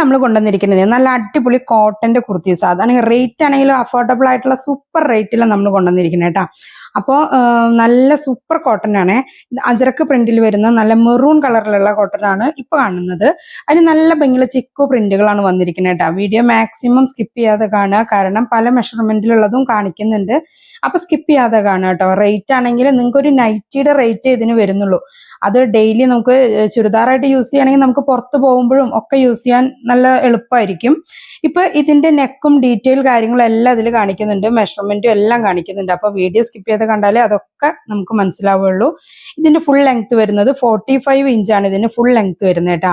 നമ്മൾ കൊണ്ടുവന്നിരിക്കുന്നത് നല്ല അടിപൊളി കോട്ടന്റെ കുർത്തീസ്. അതാണെങ്കിൽ റേറ്റ് ആണെങ്കിലും അഫോർഡബിൾ ആയിട്ടുള്ള സൂപ്പർ റേറ്റിൽ നമ്മൾ കൊണ്ടുവന്നിരിക്കുന്നത് കേട്ടോ. അപ്പോൾ നല്ല സൂപ്പർ കോട്ടൺ ആണ്. അജരക്ക് പ്രിന്റിൽ വരുന്ന നല്ല മെറൂൺ കളറിലുള്ള കോട്ടൺ ആണ് ഇപ്പൊ കാണുന്നത്. അതിന് നല്ല ഭംഗിയുള്ള ചിക്കു പ്രിന്റുകളാണ് വന്നിരിക്കുന്നത് കേട്ടോ. വീഡിയോ മാക്സിമം സ്കിപ്പ് ചെയ്യാതെ കാണുക, കാരണം പല മെഷർമെന്റിലുള്ളതും കാണിക്കുന്നുണ്ട്. അപ്പൊ സ്കിപ്പ് ചെയ്യാതെ കാണുക കേട്ടോ. റേറ്റ് ആണെങ്കിൽ നിങ്ങൾക്ക് ഒരു നൈറ്റിയുടെ റേറ്റ് ഇതിന് വരുന്നുള്ളൂ. അത് ഡെയിലി നമുക്ക് ചുരിദാറായിട്ട് യൂസ് ചെയ്യുകയാണെങ്കിൽ നമുക്ക് പുറത്ത് പോകുമ്പോഴും ഒക്കെ യൂസ് ചെയ്യാൻ നല്ല എളുപ്പമായിരിക്കും. ഇപ്പൊ ഇതിന്റെ നെക്കും ഡീറ്റെയിൽ കാര്യങ്ങളും എല്ലാം ഇതിൽ കാണിക്കുന്നുണ്ട്, മെഷർമെന്റും എല്ലാം കാണിക്കുന്നുണ്ട്. അപ്പൊ വീഡിയോ സ്കിപ്പ് ചെയ്ത് കണ്ടാലേ അതൊക്കെ നമുക്ക് മനസ്സിലാവുള്ളൂ. ഇതിന്റെ ഫുൾ ലെങ്ത് വരുന്നത് 45 ഇഞ്ചാണ് ഇതിന് ഫുൾ ലെങ്ത് വരുന്നത് കേട്ടോ.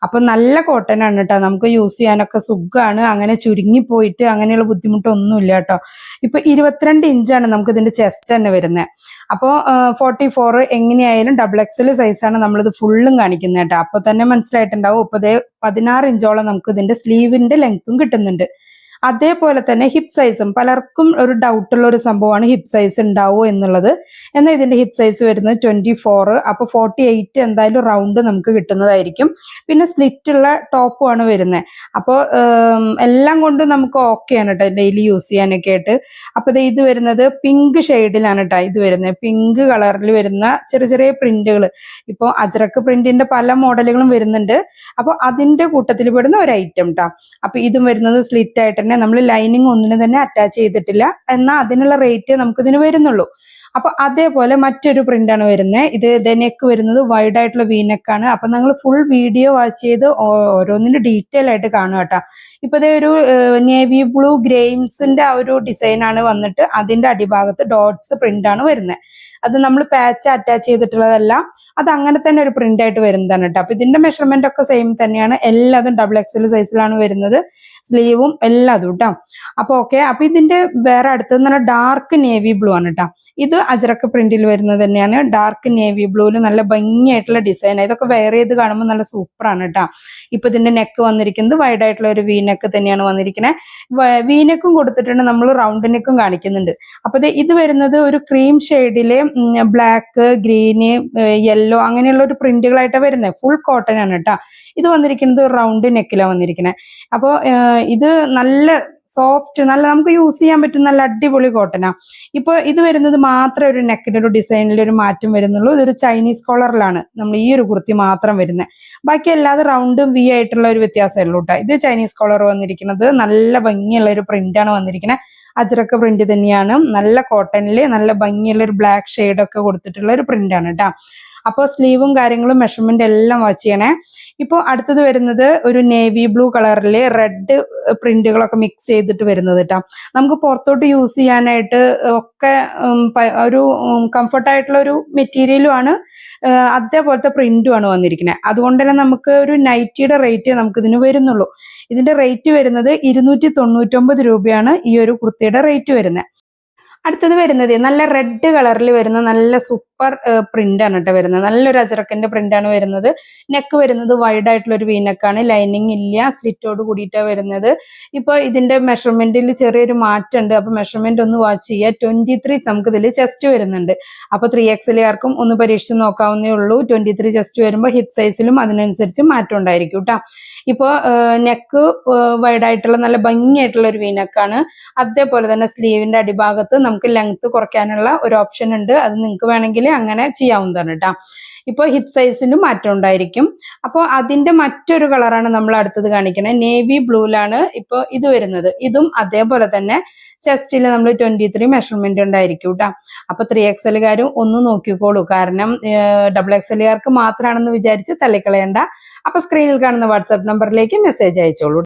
അപ്പൊ നല്ല കോട്ടൺ ആണ് കേട്ടോ. നമുക്ക് യൂസ് ചെയ്യാനൊക്കെ സുഖമാണ്, അങ്ങനെ ചുരുങ്ങി പോയിട്ട് അങ്ങനെയുള്ള ബുദ്ധിമുട്ടൊന്നുമില്ല കേട്ടോ. ഇപ്പൊ 22 ഇഞ്ചാണ് നമുക്ക് ഇതിന്റെ ചെസ്റ്റ് തന്നെ വരുന്നത്. അപ്പോൾ 44 എങ്ങനെയായാലും XXL സൈസാണ് നമ്മളിത് ഫുള്ളും കാണിക്കുന്നത് കേട്ടോ. അപ്പൊ തന്നെ മനസ്സിലായിട്ടുണ്ടാവും. ഇപ്പൊ 16 ഇഞ്ചോളം നമുക്ക് ഇതിന്റെ സ്ലീവിന്റെ ലെങ്ത്തും കിട്ടുന്നുണ്ട്. അതേപോലെ തന്നെ ഹിപ്പ് സൈസും പലർക്കും ഒരു ഡൗട്ടുള്ള ഒരു സംഭവമാണ് ഹിപ്പ് സൈസ് ഉണ്ടാവുമോ എന്നുള്ളത്. എന്നാൽ ഇതിന്റെ ഹിപ്പ് സൈസ് വരുന്നത് 24. അപ്പൊ 48 എന്തായാലും റൗണ്ട് നമുക്ക് കിട്ടുന്നതായിരിക്കും. പിന്നെ സ്ലിറ്റ് ഉള്ള ടോപ്പുമാണ് വരുന്നത്. അപ്പോൾ എല്ലാം കൊണ്ടും നമുക്ക് ഓക്കെയാണ് കേട്ടോ ഡെയിലി യൂസ് ചെയ്യാനൊക്കെ ആയിട്ട്. അപ്പൊ ഇത് വരുന്നത് പിങ്ക് ഷെയ്ഡിലാണ് കേട്ടോ ഇത് വരുന്നത്. പിങ്ക് കളറിൽ വരുന്ന ചെറിയ ചെറിയ പ്രിന്റുകൾ. ഇപ്പോൾ അജ്രക്ക് പ്രിന്റിന്റെ പല മോഡലുകളും വരുന്നുണ്ട്. അപ്പോൾ അതിന്റെ കൂട്ടത്തിൽ പെടുന്ന ഒരു ഐറ്റം കേട്ടോ. അപ്പൊ ഇതും വരുന്നത് സ്ലിറ്റ് ആയിട്ട് നമ്മൾ ലൈനിങ് ഒന്നിന് തന്നെ അറ്റാച്ച് ചെയ്തിട്ടില്ല, എന്നാൽ അതിനുള്ള റേറ്റ് നമുക്ക് ഇതിന് വരുന്നുള്ളൂ. അപ്പൊ അതേപോലെ മറ്റൊരു പ്രിന്റ് ആണ് വരുന്നത്. ഇത് നെക്ക് വരുന്നത് വൈഡ് ആയിട്ടുള്ള വീനെക്കാണ്. അപ്പൊ നിങ്ങൾ ഫുൾ വീഡിയോ വാച്ച് ചെയ്ത് ഓരോന്നിന്റെ ഡീറ്റെയിൽ ആയിട്ട് കാണുക കേട്ടോ. ഇപ്പൊ ഇതേ ഒരു നേവി ബ്ലൂ ഗ്രെയിംസിന്റെ ആ ഒരു ഡിസൈൻ ആണ് വന്നിട്ട് അതിന്റെ അടിഭാഗത്ത് ഡോട്ട്സ് പ്രിന്റ് ആണ് വരുന്നത്. അത് നമ്മൾ പാച്ച് അറ്റാച്ച് ചെയ്തിട്ടുള്ളതല്ല, അത് അങ്ങനെ തന്നെ ഒരു പ്രിന്റ് ആയിട്ട് വരുന്നതാണ് കേട്ടോ. അപ്പൊ ഇതിന്റെ മെഷർമെന്റ് ഒക്കെ സെയിം തന്നെയാണ്. എല്ലാതും XXL സൈസിലാണ് വരുന്നത്, സ്ലീവും എല്ലാതും കേട്ടോ. അപ്പൊ ഓക്കെ. അപ്പൊ ഇതിന്റെ വേറെ അടുത്തത് നല്ല ഡാർക്ക് നേവി ബ്ലൂ ആണ് കേട്ടോ. ഇത് അജ്രക്ക് പ്രിന്റിൽ വരുന്നത് തന്നെയാണ്. ഡാർക്ക് നേവി ബ്ലൂവിൽ നല്ല ഭംഗിയായിട്ടുള്ള ഡിസൈൻ. ഇതൊക്കെ വെയർ ചെയ്ത് കാണുമ്പോൾ നല്ല സൂപ്പറാണ് കേട്ടോ. ഇപ്പൊ ഇതിന്റെ നെക്ക് വന്നിരിക്കുന്നത് വൈഡ് ആയിട്ടുള്ള ഒരു വീനെക്ക് തന്നെയാണ് വന്നിരിക്കുന്നത്. വീനെക്കും കൊടുത്തിട്ടുണ്ട്, നമ്മൾ റൗണ്ട് നെക്കും കാണിക്കുന്നുണ്ട്. അപ്പൊ ഇത് വരുന്നത് ഒരു ക്രീം ഷെയ്ഡില് ബ്ലാക്ക്, ഗ്രീന്, യെല്ലോ അങ്ങനെയുള്ള ഒരു പ്രിന്റുകളായിട്ടാണ് വരുന്നത്. ഫുൾ കോട്ടൺ ആണ് കേട്ടോ. ഇത് വന്നിരിക്കുന്നത് റൗണ്ട് നെക്കിലാണ് വന്നിരിക്കുന്നത്. അപ്പോൾ ഇത് നല്ല സോഫ്റ്റ്, നല്ല നമുക്ക് യൂസ് ചെയ്യാൻ പറ്റും, നല്ല അടിപൊളി കോട്ടനാ. ഇപ്പൊ ഇത് വരുന്നത് മാത്രമേ ഒരു നെക്കിന്റെ ഒരു ഡിസൈനിൽ ഒരു മാറ്റം വരുന്നുള്ളൂ. ഇതൊരു ചൈനീസ് കോളറിലാണ് നമ്മൾ ഈ ഒരു കുർത്തി മാത്രം വരുന്നത്. ബാക്കി അല്ലാതെ റൗണ്ടും വി ആയിട്ടുള്ള ഒരു വ്യത്യാസമേ ഉള്ളൂ കേട്ടോ. ഇത് ചൈനീസ് കോളർ വന്നിരിക്കുന്നത് നല്ല ഭംഗിയുള്ള ഒരു പ്രിന്റാണ് വന്നിരിക്കുന്നത്. അജ്രക്ക് പ്രിന്റ് തന്നെയാണ്. നല്ല കോട്ടണില് നല്ല ഭംഗിയുള്ള ഒരു ബ്ലാക്ക് ഷെയ്ഡൊക്കെ കൊടുത്തിട്ടുള്ള ഒരു പ്രിന്റാണ് കേട്ടോ. അപ്പോൾ സ്ലീവും കാര്യങ്ങളും മെഷർമെന്റ് എല്ലാം വാച്ച് ചെയ്യണേ. ഇപ്പോൾ അടുത്തത് വരുന്നത് ഒരു നേവി ബ്ലൂ കളറില് റെഡ് പ്രിന്റുകളൊക്കെ മിക്സ് ചെയ്തിട്ട് വരുന്നത് കേട്ടോ. നമുക്ക് പുറത്തോട്ട് യൂസ് ചെയ്യാനായിട്ട് ഒക്കെ ഒരു കംഫർട്ടായിട്ടുള്ള ഒരു മെറ്റീരിയലും ആണ്, അതേപോലത്തെ പ്രിന്റും ആണ് വന്നിരിക്കുന്നത്. അതുകൊണ്ട് തന്നെ നമുക്ക് ഒരു നൈറ്റിയുടെ റേറ്റ് നമുക്ക് ഇതിന് വരുന്നുള്ളൂ. ഇതിന്റെ റേറ്റ് വരുന്നത് 299 രൂപയാണ് ഈ ഒരു കുർത്തിയുടെ റേറ്റ് വരുന്നത്. അടുത്തത് വരുന്നത് നല്ല റെഡ് കളറിൽ വരുന്ന നല്ല സൂപ്പർ പ്രിന്റ് ആണ് കേട്ടോ വരുന്നത്. നല്ലൊരു അജറക്കിന്റെ പ്രിന്റ് ആണ് വരുന്നത്. നെക്ക് വരുന്നത് വൈഡ് ആയിട്ടുള്ള ഒരു വീനെക്കാണ്, ലൈനിങ് ഇല്ല, സ്ലിറ്റോട് കൂടിയിട്ടാണ് വരുന്നത്. ഇപ്പൊ ഇതിന്റെ മെഷർമെന്റിൽ ചെറിയൊരു മാറ്റമുണ്ട്. അപ്പൊ മെഷർമെന്റ് ഒന്ന് വാച്ച് ചെയ്യുക. 23 നമുക്ക് ഇതിൽ ചെസ്റ്റ് വരുന്നുണ്ട്. അപ്പൊ 3XL ആർക്കും ഒന്ന് പരീക്ഷിച്ച് നോക്കാവുന്നേ ഉള്ളൂ. 23 ചെസ്റ്റ് വരുമ്പോൾ ഹിപ്പ് സൈസിലും അതിനനുസരിച്ച് മാറ്റം ഉണ്ടായിരിക്കും കേട്ടോ. ഇപ്പൊ നെക്ക് വൈഡ് ആയിട്ടുള്ള നല്ല ഭംഗിയായിട്ടുള്ള ഒരു വീനെക്കാണ്. അതേപോലെ തന്നെ സ്ലീവിന്റെ അടിഭാഗത്ത് നമുക്ക് ലെങ്ത് കുറയ്ക്കാനുള്ള ഒരു ഓപ്ഷൻ ഉണ്ട്. അത് നിങ്ങൾക്ക് വേണമെങ്കിൽ അങ്ങനെ ചെയ്യാവുന്നതാണ് കേട്ടോ. ഇപ്പോൾ ഹിപ്പ് സൈസിനും മാറ്റം ഉണ്ടായിരിക്കും. അപ്പോൾ അതിന്റെ മറ്റൊരു കളറാണ് നമ്മൾ അടുത്തത് കാണിക്കുന്നത്. നേവി ബ്ലൂലാണ് ഇപ്പോൾ ഇത് വരുന്നത്. ഇതും അതേപോലെ തന്നെ ചെസ്റ്റിൽ നമ്മൾ 23 മെഷർമെന്റ് ഉണ്ടായിരിക്കും കേട്ടോ. അപ്പൊ 3XL ഒന്ന് നോക്കിക്കോളൂ, കാരണം XXL മാത്രമാണെന്ന് വിചാരിച്ച് തള്ളിക്കളയണ്ട. അപ്പൊ സ്ക്രീനിൽ കാണുന്ന വാട്സാപ്പ് നമ്പറിലേക്ക് മെസ്സേജ് അയച്ചോളൂ.